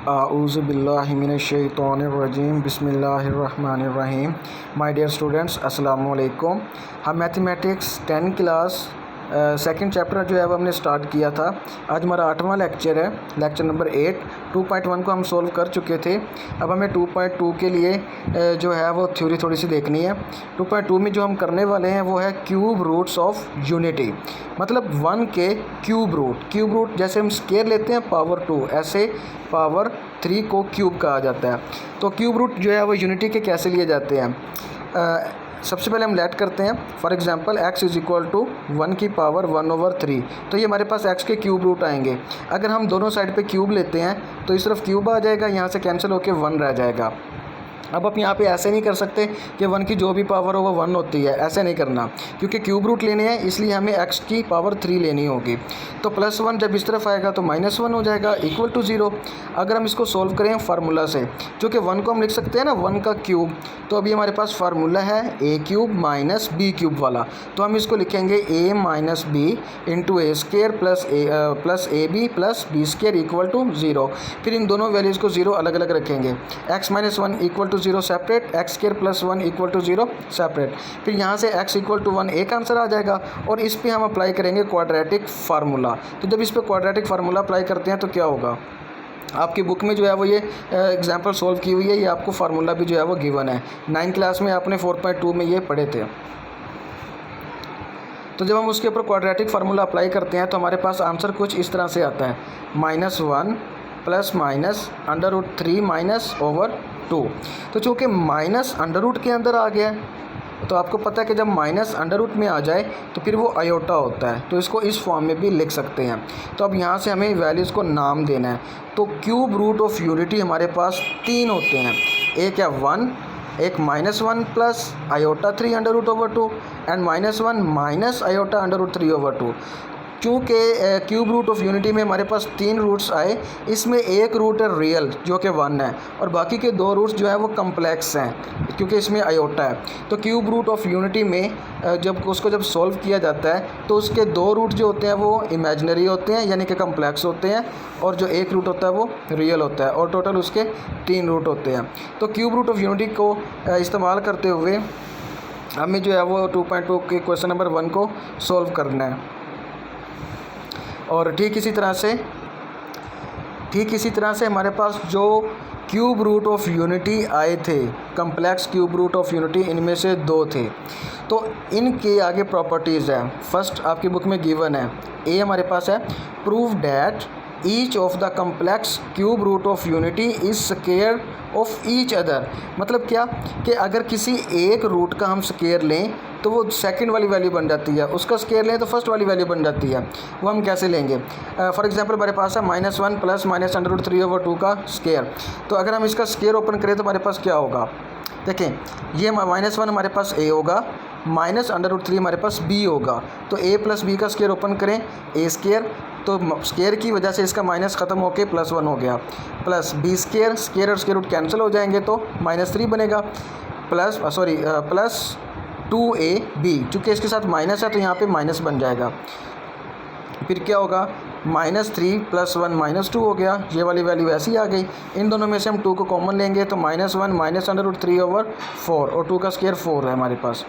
आऊज़ु बिल्लाहि मिनश शैतानिर रजीम बिस्मिल्लाहिर्रहमानिर्रहीम। My dear students, अस्सलामु अलैकुम। हम मैथमेटिक्स 10 क्लास सेकंड चैप्टर जो है वो हमने स्टार्ट किया था। आज हमारा 8वां लेक्चर है, लेक्चर नंबर 8। 2.1 को हम सोल्व कर चुके थे। अब हमें 2.2 के लिए जो है वो थ्योरी थोड़ी सी देखनी है। 2.2 में जो हम करने वाले हैं वो है क्यूब रूट्स ऑफ यूनिटी, मतलब 1 के क्यूब रूट। क्यूब रूट जैसे हम स्केयर लेते हैं पावर 2, ऐसे पावर 3 को क्यूब कहा जाता है। तो क्यूब रूट जो है वो यूनिटी के कैसे लिए जाते हैं, सबसे पहले हम लेट करते हैं। For example x is equal to 1 की पावर 1/3, तो ये हमारे पास x के क्यूब रूट आएंगे। अगर हम दोनों साइड पे क्यूब लेते हैं तो इस तरफ क्यूब आ जाएगा, यहाँ से कैंसिल होकर 1 रह जाएगा। अब आप यहाँ पे ऐसे नहीं कर सकते कि 1 की जो भी पावर हो वो 1 होती है, ऐसे नहीं करना, क्योंकि क्यूब रूट लेने हैं, इसलिए हमें x की पावर 3 लेनी होगी। तो +1 जब इस तरफ आएगा तो -1 हो जाएगा, इक्वल टू 0। अगर हम इसको सोल्व करें फार्मूला से, जो कि 1 को हम लिख सकते हैं ना 1 का क्यूब, तो अभी हमारे पास फार्मूला है a³ - b³ वाला। तो हम इसको लिखेंगे a - b into a² plus ab plus b² equal to 0। फिर इन दोनों वैल्यूज़ को 0 अलग अलग रखेंगे। x - 1 equal to 0 separate, x² + 1 equal to 0 separate. फिर यहाँ से x इक्वल टू 1 एक आंसर आ जाएगा, और इस पे हम अप्लाई करेंगे क्वाड्रेटिक फार्मूला। तो जब इस पे क्वाड्रेटिक फार्मूला अप्लाई करते हैं तो क्या होगा, आपकी बुक में जो है वो ये एग्जाम्पल सोल्व की हुई है, ये आपको फार्मूला भी जो है वो गिवन है। 9 क्लास में आपने 4.2 में ये पढ़े थे। तो जब हम उसके ऊपर क्वाड्रेटिक फार्मूला अप्लाई करते हैं तो हमारे पास आंसर कुछ इस तरह से आता है, -1 प्लस माइनस √3 -/2। तो चूँकि माइनस √ के अंदर आ गया है, तो आपको पता है कि जब माइनस √ में आ जाए तो फिर वो आयोटा होता है, तो इसको इस फॉर्म में भी लिख सकते हैं। तो अब यहाँ से हमें वैल्यूज़ को नाम देना है। तो क्यूब रूट ऑफ यूनिटी हमारे पास 3 होते हैं। एक है 1, एक -1 plus iota 3 √/2 and -1 minus iota √3/2। चूँकि क्यूब रूट ऑफ यूनिटी में हमारे पास 3 रूट्स आए, इसमें एक रूट है रियल जो कि 1 है, और बाकी के 2 रूट्स जो है वो कम्प्लेक्स हैं क्योंकि इसमें आयोटा है। तो क्यूब रूट ऑफ यूनिटी में जब सॉल्व किया जाता है तो उसके 2 रूट जो होते हैं वो इमेजिनरी होते हैं, यानी कि कम्प्लेक्स होते हैं, और जो एक रूट होता है वो रियल होता है, और टोटल उसके 3 रूट होते हैं। तो क्यूब रूट ऑफ यूनिटी को इस्तेमाल करते हुए हमें जो है वो 2.2 के क्वेश्चन नंबर 1 को सॉल्व करना है। और ठीक इसी तरह से हमारे पास जो क्यूब रूट ऑफ यूनिटी आए थे, complex cube root of unity, इनमें से 2 थे। तो इनके आगे प्रॉपर्टीज़ है। फर्स्ट आपकी बुक में गिवन है, ए हमारे पास है, prove that each of the complex cube root of unity is square of each other. मतलब क्या कि अगर किसी एक रूट का हम स्क्वायर लें तो वो सेकंड वाली वैल्यू बन जाती है, उसका स्क्वायर लें तो फर्स्ट वाली वैल्यू बन जाती है। वो हम कैसे लेंगे, फॉर एग्जांपल हमारे पास है -1 प्लस -√3/2 का स्क्वायर। तो अगर हम इसका स्क्वायर ओपन करें तो हमारे पास क्या होगा, देखें, ये -1 हमारे पास a होगा, -√3 हमारे पास b होगा। तो a प्लस b का स्क्वायर ओपन करें, a², तो स्क्वायर की वजह से इसका माइनस ख़त्म होके +1 हो गया, प्लस b², स्क्वायर और स्क्वायर रूट कैंसिल हो जाएंगे तो -3 बनेगा, प्लस 2ab, चूँकि इसके साथ माइनस है तो यहाँ पे माइनस बन जाएगा। फिर क्या होगा, -3 + 1 -2 हो गया, ये वाली वैल्यू ऐसी आ गई। इन दोनों में से हम 2 को कॉमन लेंगे तो -1 -√3/4, और 2 का स्क्वायर 4 है हमारे पास।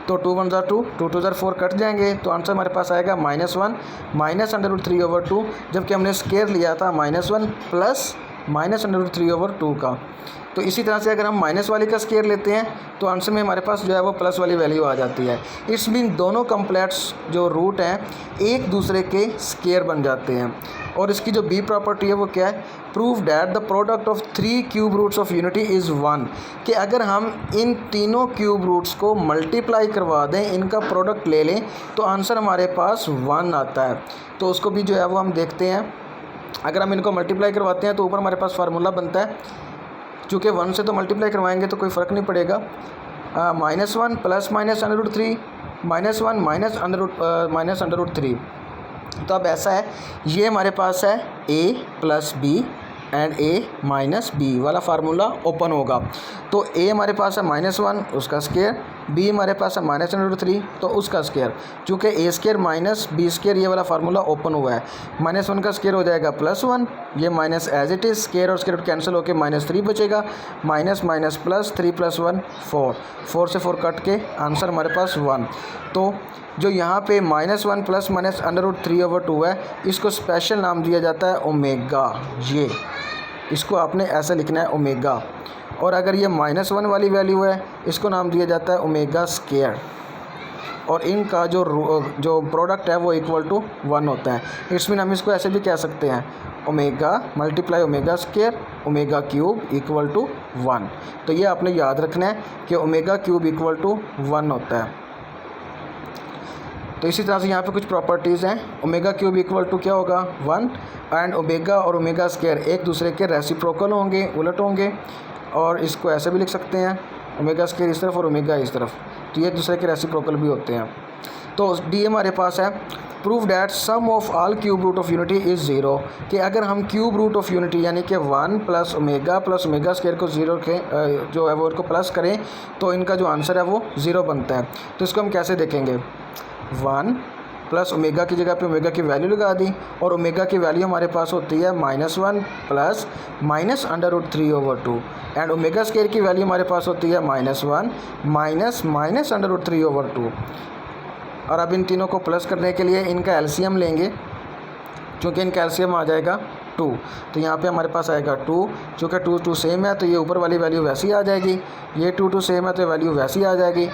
तो 2 1 = 2, 2 2 = 4 कट जाएंगे, तो आंसर हमारे पास आएगा -1 -√3/2, जबकि हमने स्क्वायर लिया था -1 प्लस -√3/2 का। तो इसी तरह से अगर हम माइनस वाले का स्क्वायर लेते हैं तो आंसर में हमारे पास जो है वो प्लस वाली वैल्यू आ जाती है। इट्स मीन दोनों कम्प्लेक्स जो रूट हैं एक दूसरे के स्क्वायर बन जाते हैं। और इसकी जो बी प्रॉपर्टी है वो क्या है, prove that the product of 3 cube roots of unity is 1, कि अगर हम इन तीनों क्यूब रूट्स को मल्टीप्लाई करवा दें, इनका प्रोडक्ट ले लें, तो आंसर हमारे पास 1 आता है। तो उसको भी जो है वो हम देखते हैं। अगर हम इनको मल्टीप्लाई करवाते हैं तो ऊपर हमारे पास फार्मूला बनता है, चूँकि 1 से तो मल्टीप्लाई करवाएंगे तो कोई फ़र्क नहीं पड़ेगा, -1 प्लस -√3 -1 -√3। तो अब ऐसा है, ये हमारे पास है a plus b and a - b वाला फार्मूला ओपन होगा। तो a हमारे पास है -1, उसका स्क्वायर बी हमारे पास है -√3 तो उसका स्केयर, चूँकि ए स्केयर माइनस बी स्केयर ये वाला फार्मूला ओपन हुआ है, -1 का स्केयर हो जाएगा +1, ये minus as it is, square और स्केयर कैंसिल होकर -3 बचेगा, माइनस माइनस प्लस 3 + 1 4, 4 से 4 कट के आंसर हमारे पास 1। तो जो यहाँ पे -1 प्लस माइनस √3/2 है, इसको स्पेशल नाम दिया जाता है ओमेगा। ये इसको आपने ऐसा लिखना है ओमेगा। और अगर ये -1 वाली वैल्यू है, इसको नाम दिया जाता है ओमेगा स्केयर। और इनका जो प्रोडक्ट है वो इक्वल टू 1 होता है। इट्स मीन हम इसको ऐसे भी कह सकते हैं, omega multiply omega square omega cube equal to 1। तो ये आपने याद रखना है कि ओमेगा क्यूब इक्वल टू 1 होता है। तो इसी तरह से यहाँ पे कुछ प्रॉपर्टीज़ हैं। ओमेगा क्यूब इक्वल टू क्या होगा 1, एंड ओमेगा और ओमेगा स्केयर एक दूसरे के रेसिप्रोकल होंगे, उलट होंगे। और इसको ऐसे भी लिख सकते हैं, ओमेगा स्केयर इस तरफ और ओमेगा इस तरफ, तो ये एक दूसरे के रेसिप्रोकल भी होते हैं। तो डी हमारे पास है, prove that sum of all cube root of unity is 0, कि अगर हम क्यूब रूट ऑफ यूनिटी यानी कि 1 प्लस ओमेगा स्केयर को 0 के जो है वो इनको प्लस करें तो इनका जो आंसर है वो 0 बनता है। तो इसको हम कैसे देखेंगे, 1 प्लस ओमेगा की जगह पे ओमेगा की वैल्यू लगा दी, और ओमेगा की वैल्यू हमारे पास होती है -1 प्लस -√3/2, एंड ओमेगा स्केयर की वैल्यू हमारे पास होती है -1 माइनस -√3/2। और अब इन तीनों को प्लस करने के लिए इनका एलसीएम लेंगे, क्योंकि इनका एलसीएम आ जाएगा 2, तो यहाँ पे हमारे पास आएगा 2। चूँकि 2 सेम है तो ये ऊपर वाली वैल्यू वैसी आ जाएगी, ये 2 सेम है तो वैल्यू वैसी आ जाएगी।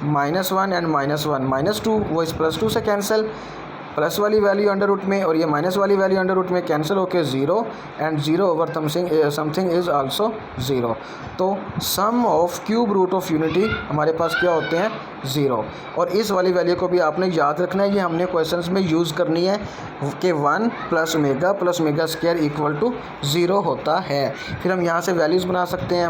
-1 एंड -1 -2 वो इस +2 से कैंसिल, प्लस वाली वैल्यू अंडर रूट में और ये माइनस वाली वैल्यू अंडर रूट में कैंसिल होकर 0, and 0 over something is also 0। तो sum of cube root of unity हमारे पास क्या होते हैं 0। और इस वाली वैल्यू को भी आपने याद रखना है, ये हमने क्वेश्चंस में यूज़ करनी है कि 1 plus omega square equal to 0 होता है। फिर हम यहाँ से वैल्यूज़ बना सकते हैं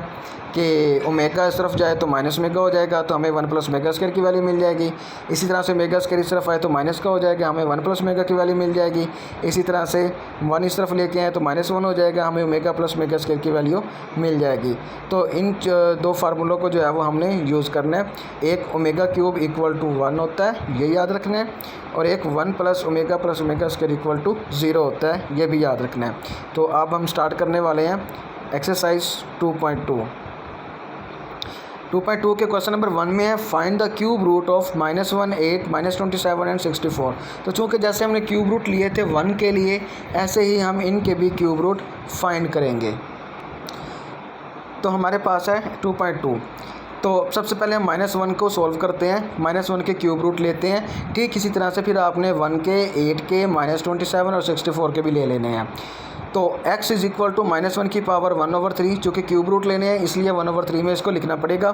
कि ओमेगा इस तरफ जाए तो माइनस ओमेगा हो जाएगा, तो हमें 1 प्लस ओमेगा स्केयर की वैल्यू मिल जाएगी। इसी तरह से ओमेगा स्केयर इस तरफ आए तो माइनस का हो जाएगा, हमें 1 प्लस ओमेगा की वैल्यू मिल जाएगी। इसी तरह से 1 इस तरफ लेके आए तो -1 हो जाएगा, हमें ओमेगा प्लस ओमेगा स्केयर की वैल्यू मिल जाएगी। तो इन 2 फार्मूलों को जो है वो हमने यूज़ करना है। एक ओमेगा क्यूब इक्वल टू 1 होता है, ये याद रखना है, और एक 1 plus omega square equal to 0 होता है, ये भी याद रखना है। तो अब हम स्टार्ट करने वाले हैं एक्सरसाइज 2.2 के क्वेश्चन नंबर 1 में है, find the cube root of -1, 8, -27 and 64। तो चूँकि जैसे हमने क्यूब रूट लिए थे 1 के लिए, ऐसे ही हम इनके भी क्यूब रूट फाइंड करेंगे। तो हमारे पास है 2.2। तो सबसे पहले हम -1 को सॉल्व करते हैं, -1 के क्यूब रूट लेते हैं। ठीक इसी तरह से फिर आपने 1 के, 8 के, -27 और 64 के भी ले लेने हैं। तो x इज़ इक्वल टू -1 की पावर 1/3, चूँकि क्यूब रूट लेने हैं इसलिए 1/3 में इसको लिखना पड़ेगा।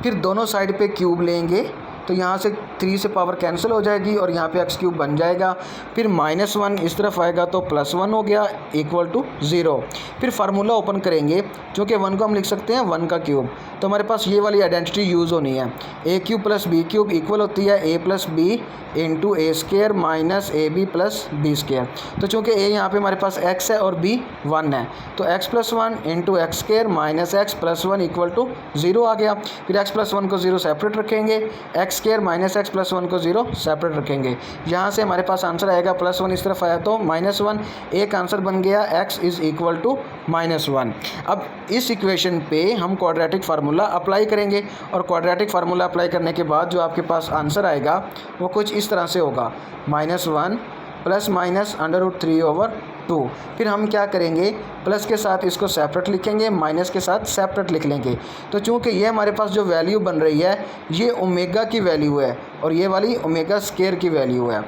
फिर दोनों साइड पे क्यूब लेंगे तो यहाँ से 3 से पावर कैंसिल हो जाएगी और यहाँ पे x क्यूब बन जाएगा। फिर -1 इस तरफ आएगा तो +1 हो गया इक्वल टू 0। फिर फार्मूला ओपन करेंगे, क्योंकि 1 को हम लिख सकते हैं 1 का क्यूब, तो हमारे पास ये वाली आइडेंटिटी यूज़ होनी है। a cube plus b cube equal होती है a plus B into A square minus ab plus B square. तो चूँकि a यहाँ पे हमारे पास x है और b 1 है, तो x plus 1 into X square minus x plus 1 equal to 0 आ गया। फिर x प्लस 1 को 0 सेपरेट रखेंगे, X square minus X plus 1 को 0 सेपरेट रखेंगे। यहाँ से हमारे पास आंसर आएगा +1 इस तरफ आया तो -1, एक आंसर बन गया x इज़ इक्वल टू -1। अब इस इक्वेशन पे हम क्वाड्रेटिक फार्मूला अप्लाई करेंगे, और क्वाड्रेटिक फार्मूला अप्लाई करने के बाद जो आपके पास आंसर आएगा वो कुछ इस तरह से होगा, -1 प्लस माइनस √3/2। फिर हम क्या करेंगे, प्लस के साथ इसको सेपरेट लिखेंगे, माइनस के साथ सेपरेट लिख लेंगे। तो चूँकि ये हमारे पास जो वैल्यू बन रही है ये ओमेगा की वैल्यू है और ये वाली ओमेगा स्केयर की वैल्यू है,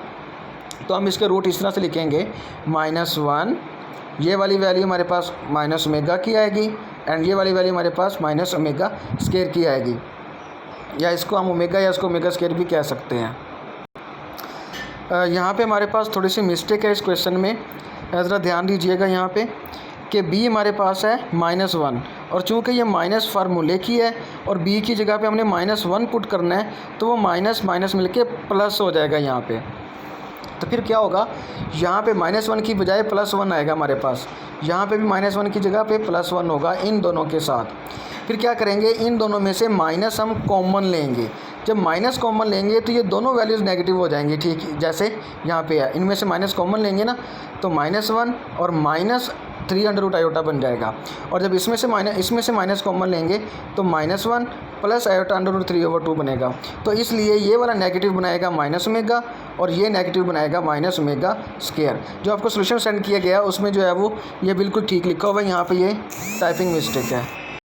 तो हम इसके रूट इस तरह से लिखेंगे, -1 ये वाली वैल्यू हमारे पास माइनस ओमेगा की आएगी, एंड ये वाली वैल्यू हमारे पास माइनस ओमेगा स्केयर की आएगी, या इसको हम ओमेगा या इसको ओमेगा स्केयर भी कह सकते हैं। यहाँ पे हमारे पास थोड़ी सी मिस्टेक है इस क्वेश्चन में, ज़रा ध्यान दीजिएगा यहाँ पे कि b हमारे पास है -1, और चूँकि ये माइनस फार्मूले की है और b की जगह पे हमने -1 पुट करना है, तो वो माइनस माइनस मिलके प्लस हो जाएगा यहाँ पे। तो फिर क्या होगा, यहाँ पे -1 की बजाय +1 आएगा हमारे पास, यहाँ पे भी -1 की जगह पे +1 होगा इन दोनों के साथ। फिर क्या करेंगे, इन दोनों में से माइनस हम कॉमन लेंगे, जब माइनस कॉमन लेंगे तो ये दोनों वैल्यूज़ नेगेटिव हो जाएंगी, ठीक जैसे यहाँ पे है। इनमें से माइनस कॉमन लेंगे ना तो -1 और -3 बन जाएगा। और जब इसमें से माइनस कॉमन लेंगे तो -1 प्लस √3/2 बनेगा। तो इसलिए ये वाला नेगेटिव बनाएगा -ओमेगा और ये नेगेटिव बनाएगा -ओमेगा²। जो आपको सोल्यूशन सेंड किया गया उसमें जो है वो ये बिल्कुल ठीक लिखा हुआ है, यहाँ पे ये टाइपिंग मिस्टेक है।